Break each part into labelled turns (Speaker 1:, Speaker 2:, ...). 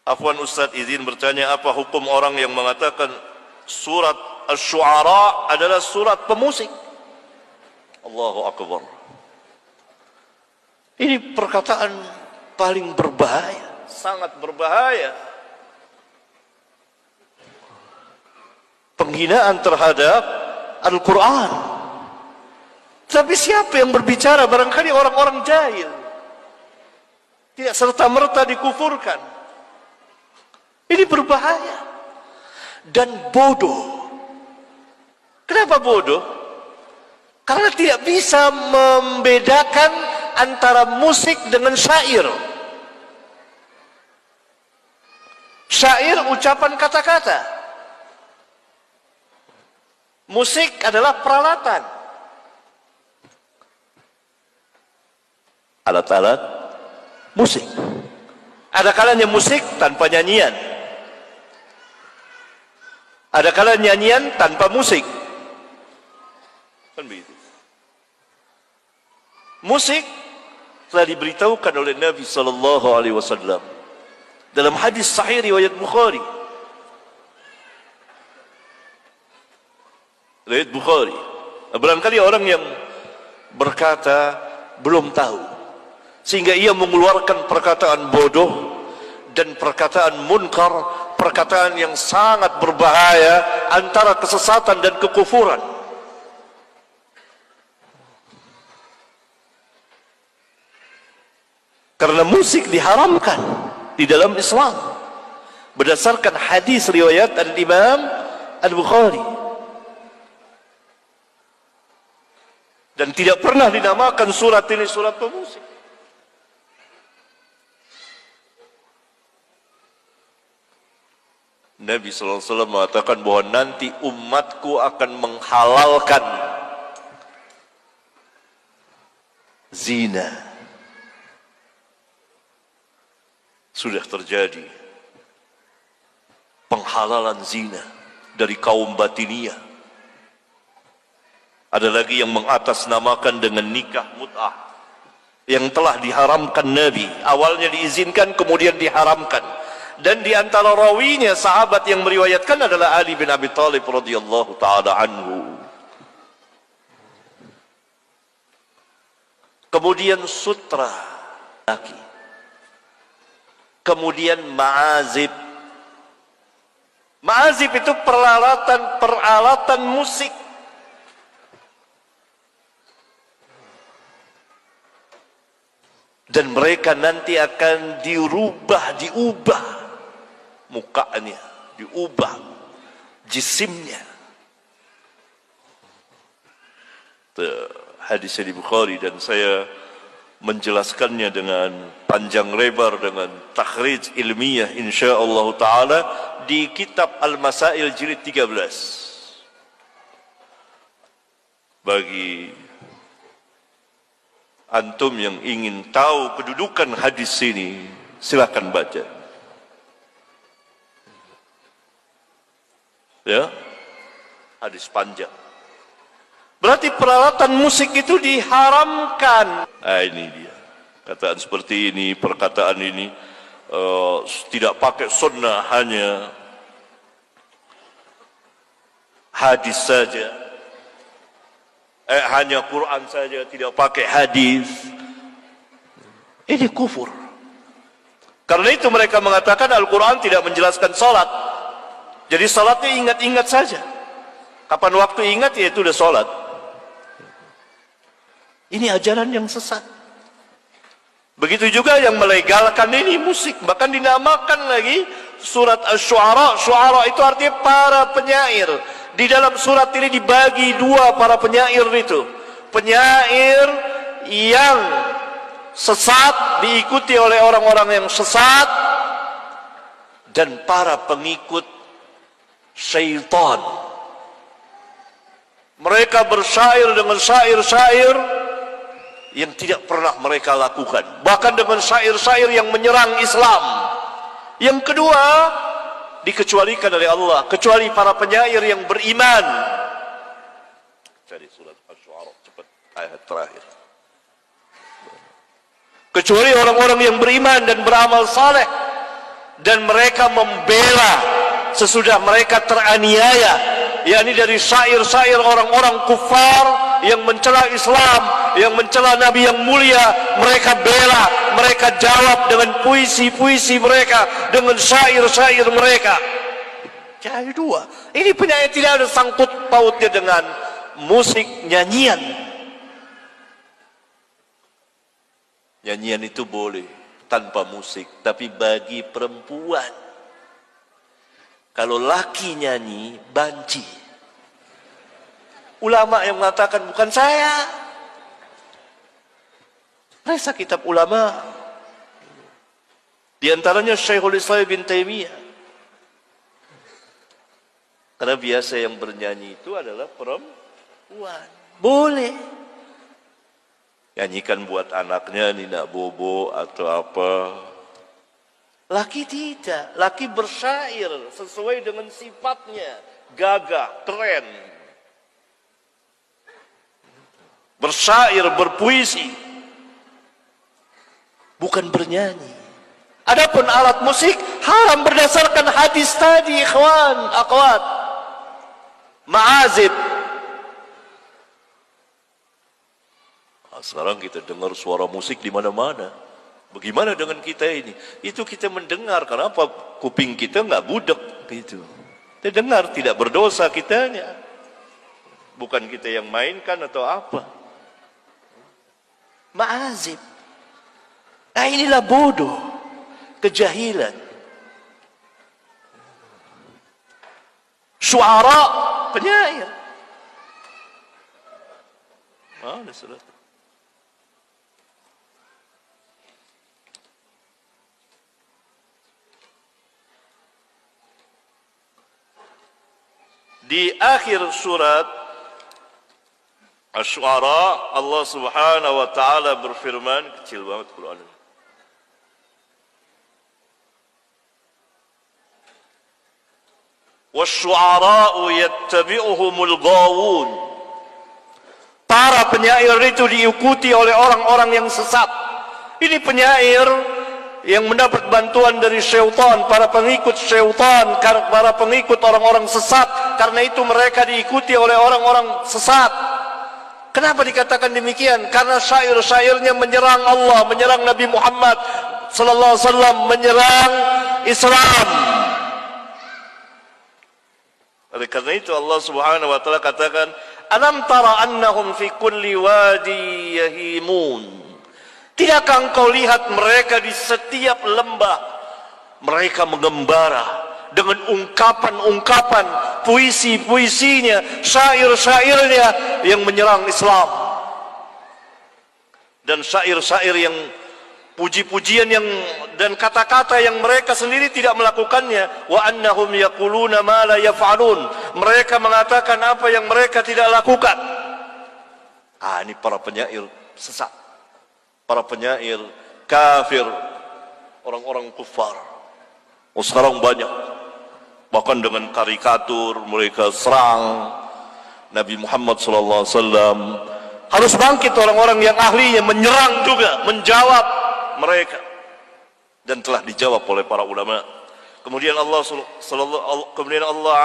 Speaker 1: Afwan Ustaz, izin bertanya, apa hukum orang yang mengatakan surat Asy-Syu'ara adalah surat pemusik? Allahu Akbar. Ini perkataan paling berbahaya, sangat berbahaya. Penghinaan terhadap Al-Quran. Tapi siapa yang berbicara? Barangkali orang-orang jahil. Tidak serta-merta dikufurkan. Ini berbahaya dan bodoh. Kenapa bodoh? Karena tidak bisa membedakan antara musik dengan syair. Syair ucapan kata-kata. Musik adalah peralatan. Alat-alat musik. Ada kalanya musik tanpa nyanyian. Ada kalanya nyanyian tanpa musik. Kan begitu. Musik telah diberitahukan oleh Nabi sallallahu alaihi wasallam dalam hadis sahih riwayat Bukhari. Riwayat Bukhari. Barangkali orang yang berkata belum tahu, sehingga ia mengeluarkan perkataan bodoh dan perkataan munkar, perkataan yang sangat berbahaya antara kesesatan dan kekufuran. Karena musik diharamkan di dalam Islam berdasarkan hadis riwayat Al-Imam Al-Bukhari, dan tidak pernah dinamakan surat ini surat pemusik. Nabi SAW mengatakan bahwa nanti umatku akan menghalalkan zina. Sudah terjadi penghalalan zina dari kaum Batiniyah. Ada lagi yang mengatasnamakan dengan nikah mut'ah yang telah diharamkan Nabi. Awalnya diizinkan, kemudian diharamkan. Dan di antara rawinya sahabat yang meriwayatkan adalah Ali bin Abi Thalib radhiyallahu taala anhu. Kemudian sutra laki. Kemudian ma'azib. Ma'azib itu peralatan musik. Dan mereka nanti akan diubah mukanya, diubah jisimnya. Hadisnya di Bukhari, dan saya menjelaskannya dengan panjang lebar dengan takhrij ilmiah insyaallah taala di kitab Al-Masail jilid 13. Bagi antum yang ingin tahu kedudukan hadis ini, silakan baca. Ya, hadis panjang. Berarti peralatan musik itu diharamkan. Ini dia. Kataan seperti ini, perkataan ini tidak pakai sunnah, hanya hadis saja. Hanya Quran saja, tidak pakai hadis. Ini kufur. Karena itu mereka mengatakan Al-Quran tidak menjelaskan salat. Jadi salatnya ingat-ingat saja. Kapan waktu ingat, ya itu udah salat. Ini ajaran yang sesat. Begitu juga yang melegalkan ini musik, bahkan dinamakan lagi surat Asy-Syu'ara. Syu'ara itu artinya para penyair. Di dalam surat ini dibagi dua para penyair itu. Penyair yang sesat diikuti oleh orang-orang yang sesat, dan para pengikut syaitan. Mereka bersyair dengan syair-syair yang tidak pernah mereka lakukan, bahkan dengan syair-syair yang menyerang Islam. Yang kedua, dikecualikan oleh Allah, kecuali para penyair yang beriman. Cari surat Asy-Syu'ara cepat, ayat terakhir. Kecuali orang-orang yang beriman dan beramal saleh. dan mereka membela sesudah mereka teraniaya, yakni dari syair-syair orang-orang kufar yang mencela Islam, yang mencela Nabi yang mulia. Mereka bela, mereka jawab dengan puisi-puisi mereka, dengan syair-syair mereka. Jadi dua, ini penyanyi tidak ada sangkut pautnya dengan musik, nyanyian. Nyanyian itu boleh tanpa musik, tapi bagi perempuan. Kalau laki nyanyi, banci. Ulama yang mengatakan bukan saya. Periksa kitab ulama. Di antaranya Syekhul Islam bin Taimiyah. Karena biasa yang bernyanyi itu adalah perempuan. Boleh. Nyanyikan buat anaknya, Nina Bobo atau apa. Laki tidak. Laki bersyair sesuai dengan sifatnya. Gagah, keren. Bersyair, berpuisi. Bukan bernyanyi. Adapun alat musik haram berdasarkan hadis tadi, ikhwan, akhwat. Ma'azib. Sekarang kita dengar suara musik di mana-mana. Bagaimana dengan kita ini? Itu kita mendengar. Kenapa kuping kita nggak budek gitu? Kita dengar, tidak berdosa kitanya. Bukan kita yang mainkan atau apa. Ma'azib. Nah, inilah bodoh, kejahilan. Syuara, penyair. Mana surat? Di akhir surat Asy-Syu'ara, Allah Subhanahu wa taala berfirman, kecil banget Quran ini. Wasy-syu'ara'u yattabi'uhumul ghawun. Para penyair itu diikuti oleh orang-orang yang sesat. Ini penyair yang mendapat bantuan dari syaitan, para pengikut syaitan, para pengikut orang-orang sesat. Karena itu mereka diikuti oleh orang-orang sesat. Kenapa dikatakan demikian? Karena syair-syairnya menyerang Allah, menyerang Nabi Muhammad sallallahu alaihi wasallam, menyerang Islam. Oleh karena itu Allah Subhanahu wa taala katakan, "Alam tara annahum fi kulli wadi yahimun." Tidakkah engkau lihat mereka di setiap lembah mereka mengembara dengan ungkapan-ungkapan, puisi-puisinya, syair-syairnya yang menyerang Islam. Dan syair-syair yang puji-pujian yang dan kata-kata yang mereka sendiri tidak melakukannya. Wa annahum yaquluna ma la yaf'alun. Mereka mengatakan apa yang mereka tidak lakukan. Ini para penyair sesat. Para penyair kafir, orang-orang kufar. Sekarang banyak. Bahkan dengan karikatur mereka serang Nabi Muhammad sallallahu alaihi wasallam. Harus bangkit orang-orang yang ahlinya menyerang juga, menjawab mereka. Dan telah dijawab oleh para ulama. Kemudian Allah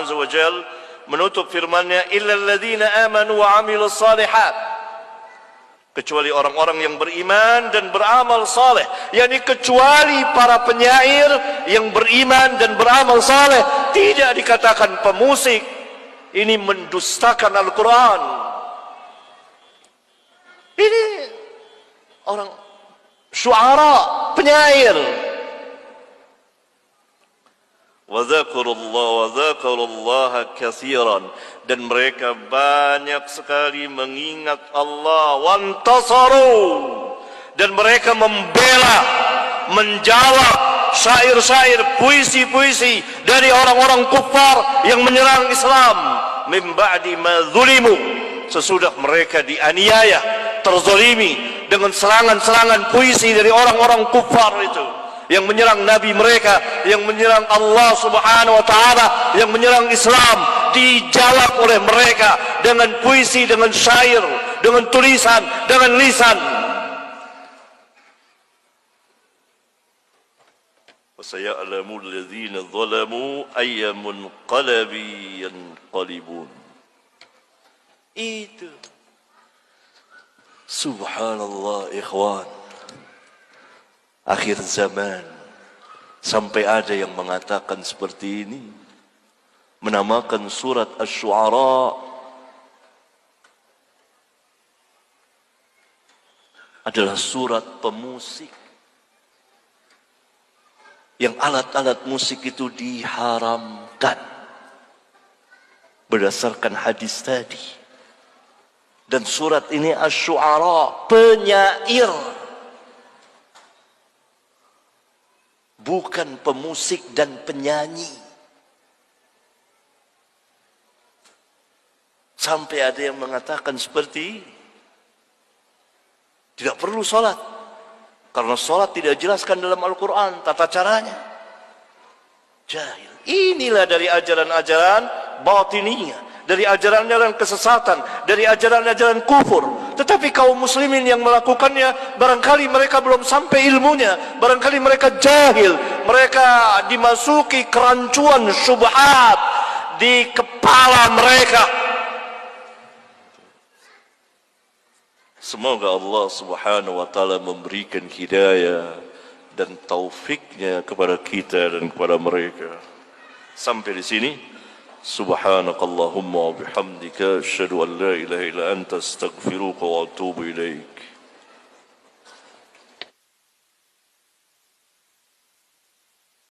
Speaker 1: Azza wa Jalla menutup firman-Nya, illal ladzina amanu wa 'amilus shalihat. Kecuali orang-orang yang beriman dan beramal saleh, yakni kecuali para penyair yang beriman dan beramal saleh. Tidak dikatakan pemusik. Ini mendustakan Al-Quran. Ini orang syu'ara, penyair. Wa dzakarullaha katsiran, dan mereka banyak sekali mengingat Allah. Wantasaru, dan mereka membela, menjawab syair-syair, puisi-puisi dari orang-orang kufar yang menyerang Islam. Min ba'di ma zulimu, sesudah mereka dianiaya, terzalimi dengan serangan-serangan puisi dari orang-orang kufar itu yang menyerang Nabi mereka, yang menyerang Allah Subhanahu wa taala, yang menyerang Islam. Dijawab oleh mereka dengan puisi, dengan syair, dengan tulisan, dengan lisan. وسيعلم الذين ظلموا أي منقلب ينقلبون. Itu. Subhanallah ikhwan. Akhir zaman sampai ada yang mengatakan seperti ini, menamakan surat Asy-Syu'ara adalah surat pemusik, yang alat-alat musik itu diharamkan berdasarkan hadis tadi. Dan surat ini Asy-Syu'ara, penyair, bukan pemusik dan penyanyi. Sampai ada yang mengatakan seperti ini. Tidak perlu sholat, karena sholat tidak dijelaskan dalam Al-Quran tata caranya. Jahil. Inilah dari ajaran-ajaran batiniyah, dari ajaran-ajaran kesesatan, dari ajaran-ajaran kufur. Tetapi kaum muslimin yang melakukannya, barangkali mereka belum sampai ilmunya, barangkali mereka jahil, mereka dimasuki kerancuan syubhat di kepala mereka. Semoga Allah subhanahu wa ta'ala memberikan hidayah dan taufiknya kepada kita dan kepada mereka. Sampai di sini. Subhanakallahumma wa bihamdika asyhadu an la ilaha illa anta astaghfiruka wa atubu ilaik.